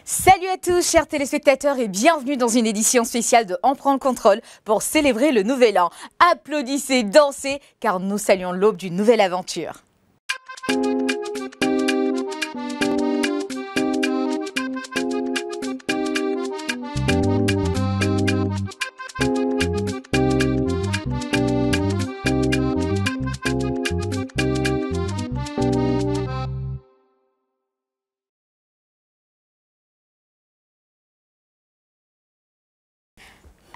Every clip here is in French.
Salut à tous, chers téléspectateurs, et bienvenue dans une édition spéciale de On prend le contrôle pour célébrer le nouvel an. Applaudissez, dansez, car nous saluons l'aube d'une nouvelle aventure.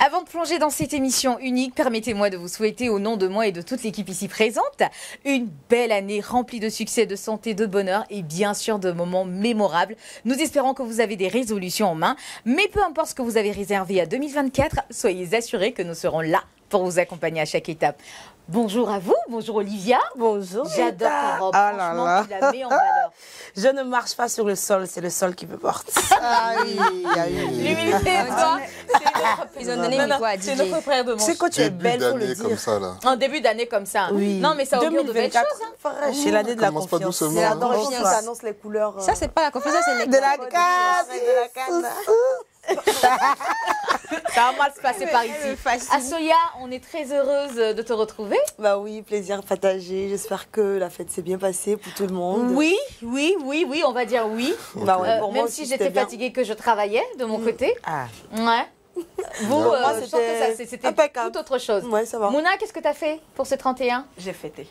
Avant de plonger dans cette émission unique, permettez-moi de vous souhaiter au nom de moi et de toute l'équipe ici présente une belle année remplie de succès, de santé, de bonheur et bien sûr de moments mémorables. Nous espérons que vous avez des résolutions en main, mais peu importe ce que vous avez réservé à 2024, soyez assurés que nous serons là pour vous accompagner à chaque étape. Bonjour à vous, bonjour Olivia. Bonjour. J'adore ta robe, franchement, tu la mets en valeur. Je ne marche pas sur le sol, c'est le sol qui me porte. L'humilité, toi, Ils ont donné une voix à DJ. c'est notre frère de Tu sais, manche. quand tu es belle, faut le dire. comme ça, là. En début d'année comme ça. Oui. Non, mais ça augure de belles choses. Hein. C'est l'année de la Commence pas confiance. doucement, C'est la hein. confiance. Confiance. Ça annonce les couleurs. Ça, c'est pas la confiance, ça, c'est de la canne. Ça va mal se passer par ici. Asoya, on est très heureuse de te retrouver. Bah oui, plaisir partagé. J'espère que la fête s'est bien passée pour tout le monde. Oui, on va dire oui. Bah ouais, pour moi même aussi, si c'était j'étais bien. fatiguée, que je travaillais de mon côté. Ah. Ouais. Vous, Moi, je sens que ça, c'était impeccable. tout autre chose. Ouais, ça va. Mouna, qu'est-ce que tu as fait pour ce 31? J'ai fêté.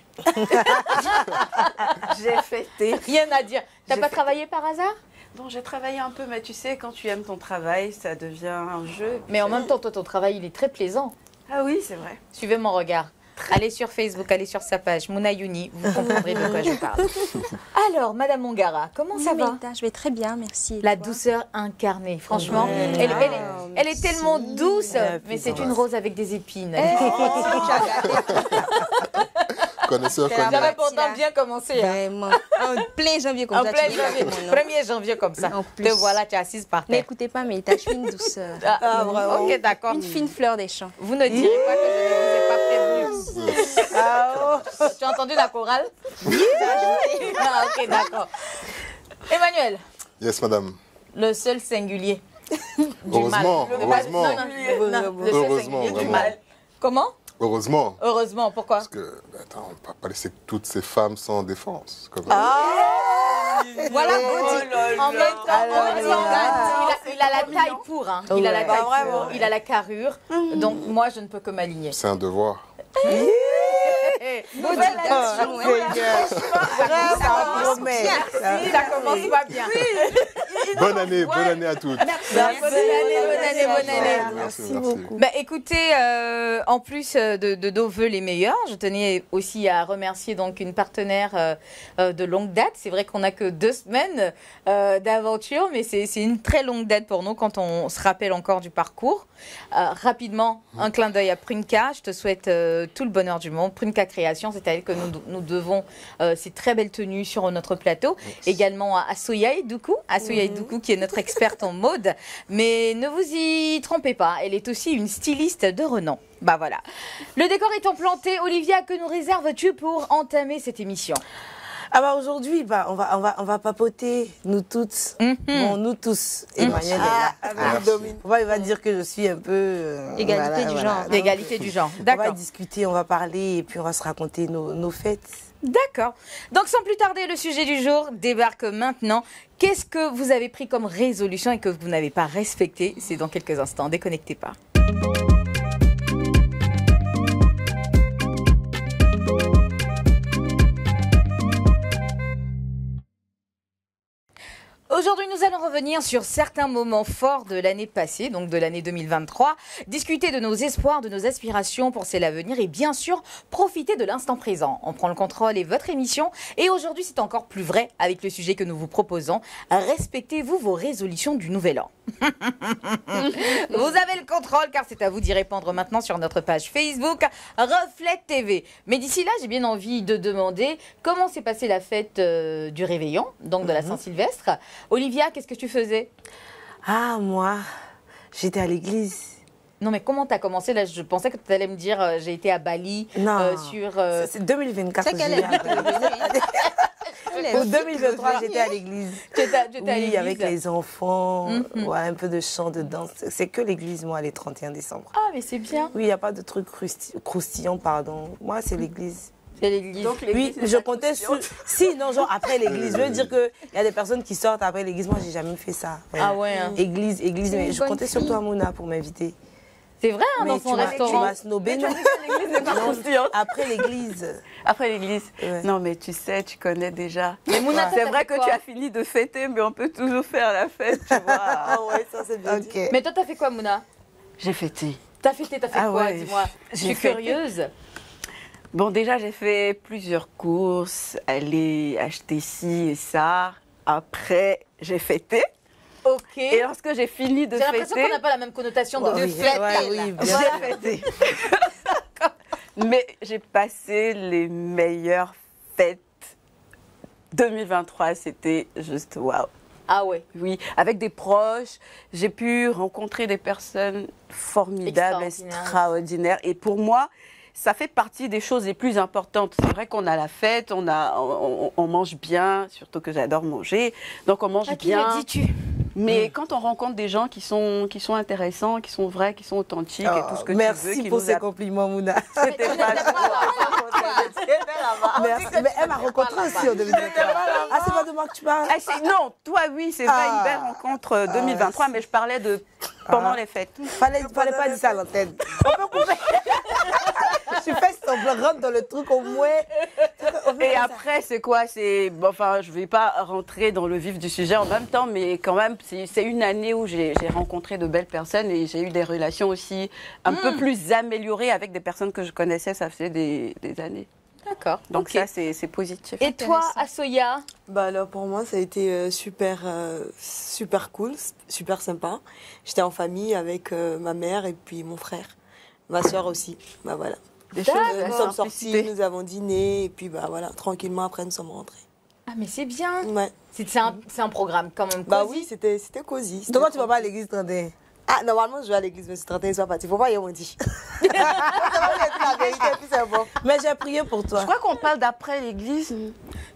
J'ai fêté. Rien à dire. T'as J'ai pas fait- travaillé par hasard? Bon, j'ai travaillé un peu, mais tu sais, quand tu aimes ton travail, ça devient un jeu. Mais en même temps, toi, ton travail, il est très plaisant. Ah oui, c'est vrai. Suivez mon regard. Allez sur Facebook, allez sur sa page, Mouna Youni, vous comprendrez de quoi je parle. Alors, Madame Mongara, comment ça va? Je vais très bien, merci. La douceur incarnée, franchement. Ouais. Elle est tellement douce, mais c'est une rose avec des épines. Connaisseur, J'avais J'avais connaît. pourtant bien commencé. Hein. Vraiment. En plein janvier comme En ça. plein tu viens janvier, avec mon nom. 1er janvier comme ça. En plus. Te voilà, tu es assise par terre. N'écoutez pas, mais ta une douceur. Ah, vraiment. ok, d'accord. Une fine fleur des champs. Vous ne direz pas que je ne vous ai pas prévenu. Ah, oh. Tu as entendu la chorale? Ah, ok, d'accord. Emmanuel, Yes, madame. le seul singulier du Heureusement, mal. heureusement. Non, le seul Heureusement, singulier du vraiment. mal. Comment? Heureusement. Heureusement, pourquoi? Parce que, attends, on ne peut pas laisser toutes ces femmes sans défense. Comme Voilà, en même temps, il a la taille pour, hein. Il a la taille pour, il a la carrure. Donc moi, je ne peux que m'aligner. C'est un devoir. Ça commence pas bien. Bonne année à toutes. Bonne année. Merci beaucoup. Bah, écoutez, en plus de nos vœux les meilleurs, je tenais aussi à remercier donc une partenaire de longue date. C'est vrai qu'on n'a que 2 semaines d'aventure, mais c'est une très longue date pour nous quand on se rappelle encore du parcours. Rapidement, un clin d'œil à Prunka. Je te souhaite tout le bonheur du monde. Prunka Création, c'est à elle que nous devons ces très belles tenues sur notre plateau. Également à Asoya Idoukou, qui est notre experte en mode. Mais ne vous y trompez pas, elle est aussi une styliste de renom. Bah voilà. Le décor étant planté, Olivia, que nous réserves-tu pour entamer cette émission? Ah bah aujourd'hui, on va papoter, nous toutes. Bon, nous tous. Emmanuel est là. Il va dire que je suis un peu... Égalité du genre. L'égalité du genre. On va D'accord. discuter, on va parler et puis on va se raconter nos fêtes. D'accord. Donc sans plus tarder, le sujet du jour débarque maintenant. Qu'est-ce que vous avez pris comme résolution et que vous n'avez pas respecté? C'est dans quelques instants. Déconnectez pas. Aujourd'hui, nous allons revenir sur certains moments forts de l'année passée, donc de l'année 2023, discuter de nos espoirs, de nos aspirations pour celle à venir et bien sûr, profiter de l'instant présent. On prend le contrôle et votre émission. Et aujourd'hui, c'est encore plus vrai avec le sujet que nous vous proposons. Respectez-vous vos résolutions du nouvel an. Vous avez le contrôle car c'est à vous d'y répondre maintenant sur notre page Facebook Reflet TV. Mais d'ici là, j'ai bien envie de demander comment s'est passée la fête du réveillon, donc de la Saint-Sylvestre. Olivia, qu'est-ce que tu faisais? Ah, moi, j'étais à l'église. Non, mais comment t'as commencé là? Je pensais que tu allais me dire j'ai été à Bali Non, sur. c'est 2024. C'est qu'elle j'ai est. Pour 2023, j'étais à l'église. Tu étais à Oui, l'église. avec les enfants, ouais, un peu de chant, de danse. C'est que l'église, moi, les 31 décembre. Ah, mais c'est bien. Oui, il n'y a pas de trucs croustillants, pardon. Moi, c'est l'église. C'est l'église. Donc, Oui, l'église, c'est je pas comptais sur... consciente. Si, non, genre après l'église. Je veux dire qu'il y a des personnes qui sortent après l'église. Moi, j'ai jamais fait ça. Ah ouais, hein. Église, mais une je bonne comptais sur fille. toi, Mouna, pour m'inviter. C'est vrai, hein, Mais dans son tu restaurant. m'as snobé, non? L'église n'est pas Non, consciente. après l'église. Après l'église. Ouais. Non, mais tu sais, tu connais déjà. Mais Mouna, toi, C'est t'as vrai fait que quoi? tu as fini de fêter, mais on peut toujours faire la fête, tu vois. Ah ouais, ça c'est bien dit. Ok. Mais toi, t'as fait quoi, Mouna? J'ai fêté. T'as fait Ah quoi? ouais. Dis-moi. Je J'ai suis fait- curieuse. Bon, déjà, j'ai fait plusieurs courses, aller acheter ci et ça. Après, j'ai fêté. Ok. Et lorsque j'ai fini de J'ai l'impression fêter, qu'on n'a pas la même connotation de Ouais, oui, fête. ouais, oui, bien j'ai sûr. fêté. Mais j'ai passé les meilleures fêtes. 2023, c'était juste waouh. Ah ouais. Oui, avec des proches, j'ai pu rencontrer des personnes formidables, Extraordinaires. extraordinaires. Et pour moi, ça fait partie des choses les plus importantes. C'est vrai qu'on a la fête, on mange bien, surtout que j'adore manger. Donc on mange À qui bien. le dis-tu? Mais quand on rencontre des gens qui sont intéressants, qui sont vrais, qui sont authentiques et tout ce que tu veux, Merci qui pour nous ces a- compliments, Mouna. C'était pas Merci. Mais elle m'a rencontré aussi en 2023. Ah, c'est pas de moi que tu parles? Ah, non, toi oui, c'est vrai, une belle rencontre 2023, mais je parlais de pendant les fêtes. Fallait pas dire ça à l'antenne. On peut couper. Je fais semblant, rentre dans le truc au moins. Et après, c'est quoi? Bon, enfin, je ne vais pas rentrer dans le vif du sujet en même temps, mais quand même, c'est une année où j'ai rencontré de belles personnes et j'ai eu des relations aussi un peu plus améliorées avec des personnes que je connaissais, ça faisait des années. D'accord. Donc Ok. ça, c'est positif. Et toi, Asoya? Bah alors pour moi ça a été super cool, super sympa. J'étais en famille avec ma mère et puis mon frère, ma soeur aussi. Bah voilà. Des choses Nous sommes simplicité. sortis, nous avons dîné et puis bah voilà, tranquillement après nous sommes rentrés. Ah, mais c'est bien. Ouais. C'est un programme quand même. Bah cosy. oui, c'était cosy. Donc, quand tu vas pas à l'église 31? Ah, normalement, je vais à l'église, mais c'est 31 soir parti. Faut pas y avoir dit. C'est la vérité, puis c'est bon. Mais j'ai prié pour toi. Je crois qu'on parle d'après l'église.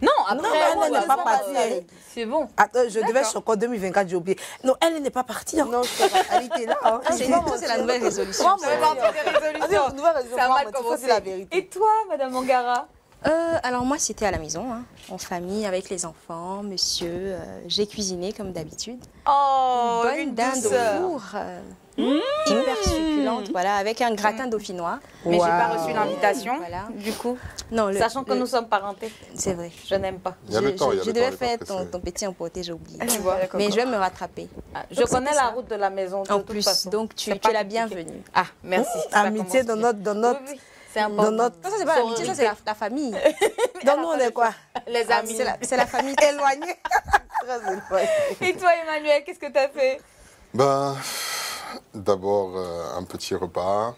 Non, après, Non, mais elle n'est pas partie. elle. c'est bon. Attends, je devais choquer en 2024, j'ai oublié. Non, elle n'est pas partie. Hein. Non, je sais pas. Elle était là. Hein. C'est la nouvelle résolution. Moi, Ça fait partie des résolutions. nouvelle résolution. Ça a moi, mal il faut commencé. dire la vérité. Et toi, Madame Angara? Alors moi, c'était à la maison, hein, en famille, avec les enfants, monsieur. J'ai cuisiné comme d'habitude. Oh, Bonne dinde au four, hyper succulente, voilà, avec un gratin dauphinois. Mais j'ai pas Waouh. reçu l'invitation. Voilà. Du coup, Non, sachant que nous sommes parentés, c'est vrai. je n'aime pas. Il y a le temps, il y a Je le temps. devais il est pas faire pressé. ton petit emporté, j'ai oublié. Tu vois. Mais je vais me rattraper. Ah, je Donc, connais c'était la ça. route de la maison. De En toute plus, façon. donc tu C'est es pas la compliqué. bienvenue. Ah, merci. Ça Amitié commence dans bien. notre, Oui, oui, c'est important. dans notre. Ça, c'est pas l'amitié, ça, c'est la famille. Dans nous, on est quoi? Les amis. C'est la famille. Éloignés. Très éloignés. Et toi, Emmanuel, qu'est-ce que tu as fait? Ben, d'abord un petit repas.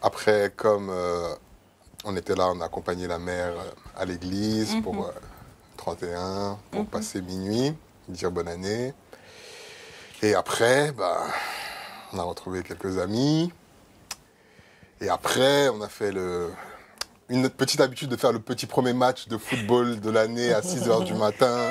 Après, comme on était là, on a accompagné la mère à l'église pour 31, pour passer minuit, dire bonne année. Et après, ben, on a retrouvé quelques amis. Et après, on a fait une petite habitude de faire le petit premier match de football de l'année à 6h du matin.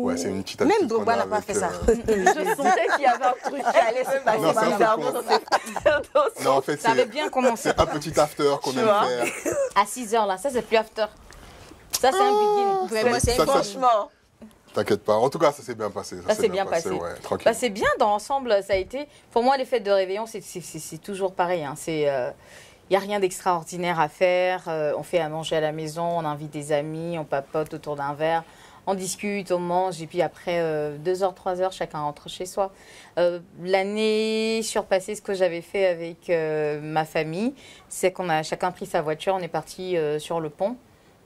Ouais, c'est une petite habitude. Même Drogba qu'on a n'a pas avec, fait ça. Je sentais qu'il y avait un truc qui allait se passer Non, c'est un peu bizarrement con. dans cette Non, en fait, Ça avait c'est bien commencé. un petit after qu'on Tu aime vois. faire. À 6h, là, ça, c'est plus after. Ça, c'est un begin. Vraiment, c'est Ça, ça- Franchement. T'inquiète pas. En tout cas, ça s'est bien passé. Ça s'est bien passé. Ouais, tranquille. Bah, c'est bien, dans l'ensemble, ça a été... Pour moi, les fêtes de réveillon, c'est toujours pareil. Hein. Il n'y a rien d'extraordinaire à faire. On fait à manger à la maison, on invite des amis, on papote autour d'un verre, on discute, on mange. Et puis après 2h, 3h, chacun rentre chez soi. L'année surpassée, ce que j'avais fait avec ma famille, c'est qu'on a chacun pris sa voiture, on est parti sur le pont.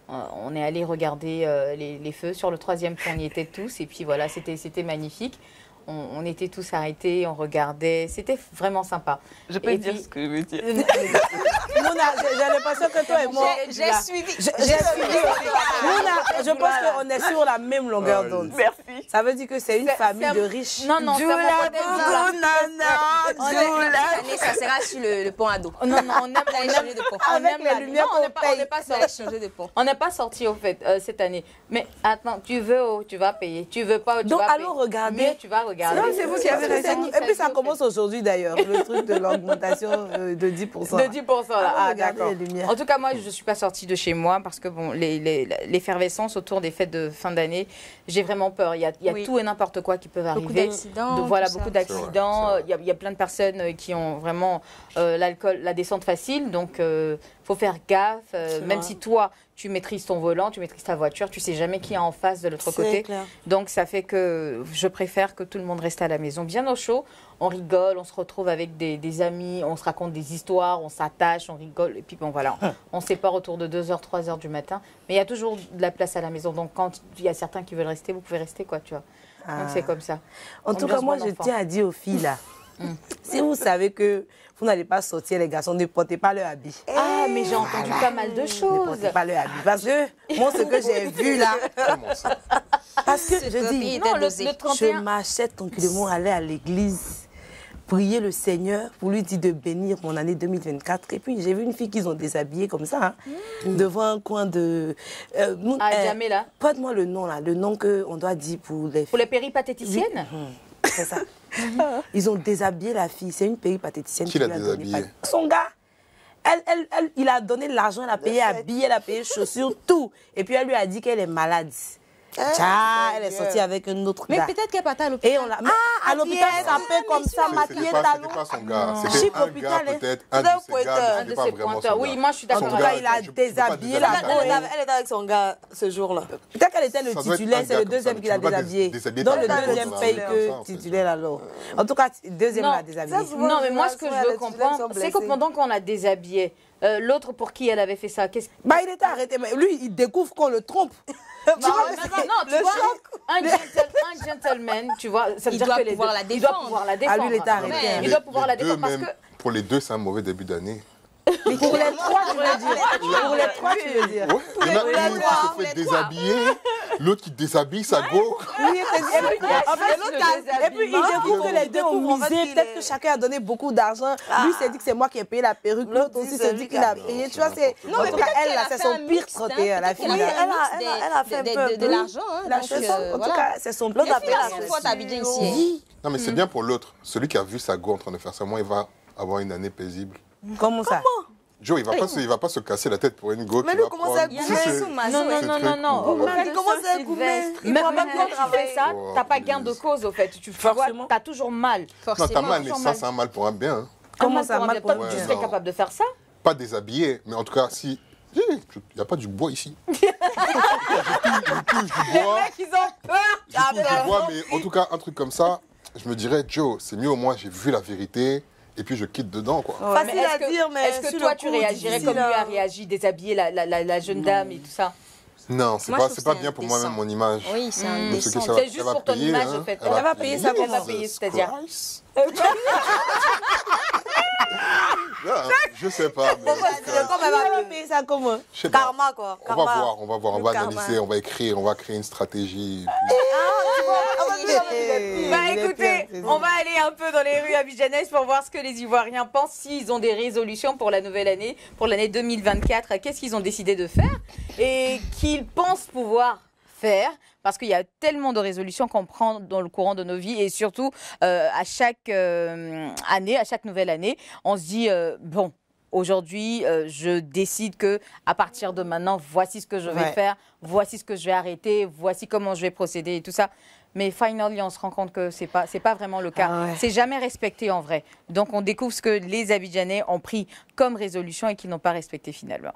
On est allé regarder les feux. Sur le 3e pont, on y était tous. Et puis voilà, c'était magnifique. On était tous arrêtés, on regardait. C'était vraiment sympa. Je peux Et dire puis- ce que je veux dire. Mouna, j'ai l'impression que toi et moi... J'ai suivi. J'ai suivi. Mouna, je pense qu'on est sur la même longueur d'onde. Merci. Ça veut dire que c'est une famille de riches. Non, non, Ça sera sur le pont à dos. non, on aime Avec les lumières on qu'on n'est pas On va sorti. changer de pont. On n'est pas sorti au fait cette année. Mais attends, tu veux, tu vas payer. Tu veux pas, tu Donc vas payer. allons regarder. Mais tu vas regarder. Non, c'est vous qui avez raison. Et puis ça commence aujourd'hui d'ailleurs, le truc de l'augmentation de 10%. De 10%. Là. Allons Ah, regarder d'accord. les lumières. En tout cas, moi, je ne suis pas sortie de chez moi parce que bon, l'effervescence autour des fêtes de fin d'année, j'ai vraiment peur. Il y a Oui. tout et n'importe quoi qui peuvent Beaucoup arriver. d'accidents. Donc, voilà, tout ça. beaucoup d'accidents. C'est vrai. Il y a plein de personnes qui ont vraiment l'alcool, la descente facile. Donc, faut faire gaffe. Même vrai. si toi, tu maîtrises ton volant, tu maîtrises ta voiture, tu sais jamais qui est en face de l'autre C'est côté. clair. Donc, ça fait que je préfère que tout le monde reste à la maison, bien au chaud. On rigole, on se retrouve avec des amis, on se raconte des histoires, on s'attache, on rigole. Et puis, bon, voilà, on se sépare autour de 2h, 3h du matin. Mais il y a toujours de la place à la maison. Donc, quand il y a certains qui veulent rester, vous pouvez rester, quoi, tu vois. Donc, c'est comme ça. En tout cas, moi, je tiens à dire aux filles là, si vous savez que vous n'allez pas sortir, les garçons, ne portez pas leur habit. Ah, mais j'ai entendu pas mal de Ne choses. portez pas leur habit. Parce que moi, ce que j'ai vu là, Comment ça? parce que je copie dis, était Non, le dosée. je 31. m'achète tranquillement, aller à l'église, prier le Seigneur pour lui dire de bénir mon année 2024. Et puis, j'ai vu une fille qu'ils ont déshabillée comme ça, hein, devant un coin de... Jamais là. Porte-moi le nom là, le nom qu'on doit dire pour les Pour les péripatéticiennes. C'est ça. Ils ont déshabillé la fille. C'est une péripatéticienne Qui l'a lui a donné déshabillée? son gars. Il a donné de l'argent, elle a payé habillé, elle a payé chaussures, tout. Et puis elle lui a dit qu'elle est malade. Tcha, elle est sortie avec un autre Mais gars. peut-être qu'elle partait à Et l'hôpital. on l'a. À l'hôpital, ça fait comme ça, maquiller C'était talons. pas son gars. Chip C'était un hôpital, gars hein. peut-être, un de C'est un ses gars, pointeur. mais Un de c'était pas ses vraiment pointeurs. son Oui, gars. moi, je suis d'accord En tout Son cas, gars, il a je peux pas déshabillé déshabiller la un go. gars. Elle était avec son gars ce jour-là. Peut-être qu'elle était le Ça doit être titulaire, un c'est gars le comme ça, deuxième mais qui tu l'a peux pas déshabillé. déshabiller Donc ta le femme deuxième comme ça, paye comme que ça, en fait. titulaire alors. En tout cas, le deuxième l'a déshabillé. Non, mais moi, ce que je veux comprendre, c'est que pendant qu'on la déshabillait, l'autre pour qui elle avait fait ça, qu'est-ce Bah, il était arrêté, mais lui, il découvre qu'on le trompe. Non, tu vois, un gentleman, tu vois, ça veut Il dire doit que les pouvoir deux, la il doit défendre. pouvoir la Ah, défendre. lui, il était arrêté. Ouais, hein. il doit pouvoir la Les deux, défendre parce même, que pour les deux, c'est un mauvais début d'année. Pour les trois, tu veux dire. Pour les trois, tu veux dire. Ouais, il y en a une qui se fait déshabiller, l'autre qui déshabille sa go. Oui, et puis il découvre que les deux ont misé. Peut-être que chacun a donné beaucoup d'argent. Lui s'est dit que c'est moi qui ai payé la perruque. L'autre aussi s'est dit qu'il a payé. Tu vois, c'est. En tout cas, elle, là, c'est son pire trotté, la fille. Elle a fait un peu de l'argent. hein, La donc, chanson, en tout voilà. cas, c'est son L'autre pire. a payé la Une fois t'habilles ici. Oui. Non, mais c'est bien pour l'autre. Celui qui a vu sa go en train de faire ça, moi, il va avoir une année paisible. Comment ça? Joe, il va pas se casser la tête pour une go. Mais qui lui, va comment prendre- ça Il y en Si a c'est- un sous non, maçon. non, ce non, truc, non, non. ouais. Elle commence à couper. Même quand tu fais ça, Oh, t'as pas gain de cause au fait. Tu vois, Forcément. t'as toujours mal. Non, t'as Forcément. mal, mais toujours ça, mal. c'est un mal pour un bien. Hein. Comment ça, mal pour toi, un tu bien. serais Non. capable de faire ça? Pas déshabillé, mais en tout cas, si. Il n'y a pas du bois ici. Je touche du bois. Ils ont peur. Je touche du bois, mais en tout cas, un truc comme ça, je me dirais, Joe, c'est mieux au moins, j'ai vu la vérité. Et puis je quitte dedans, quoi. Facile Mais à dire, mais est-ce que sur toi, le tu coup, réagirais difficile comme lui à- a réagi, déshabiller la jeune dame et tout ça? Non, c'est Moi, pas, je trouve c'est pas que bien c'est pour moi-même, indécent. mon image. Oui, c'est un Donc, ce que descente. ça va- C'est juste elle va pour ton payer, image, hein. en fait. Elle va payer ça, elle va payer, c'est-à-dire. Christ. Non, je sais pas. Mais en tout cas, Elle va payer ça comment? je sais pas. Karma, quoi. On va voir, on Le va karma. analyser, on va écrire, on va créer une stratégie. Bah écoutez, on va aller un peu dans les rues abidjanaises pour voir ce que les Ivoiriens pensent, s'ils ont des résolutions pour la nouvelle année, pour l'année 2024, qu'est-ce qu'ils ont décidé de faire et qu'ils pensent pouvoir faire. Parce qu'il y a tellement de résolutions qu'on prend dans le courant de nos vies et surtout à chaque année, à chaque nouvelle année, on se dit bon, aujourd'hui, je décide que à partir de maintenant, voici ce que je vais faire, voici ce que je vais arrêter, voici comment je vais procéder et tout ça. Mais finalement, on se rend compte que c'est pas vraiment le cas. Ah ouais. C'est jamais respecté en vrai. Donc, on découvre ce que les Abidjanais ont pris comme résolution et qu'ils n'ont pas respecté finalement.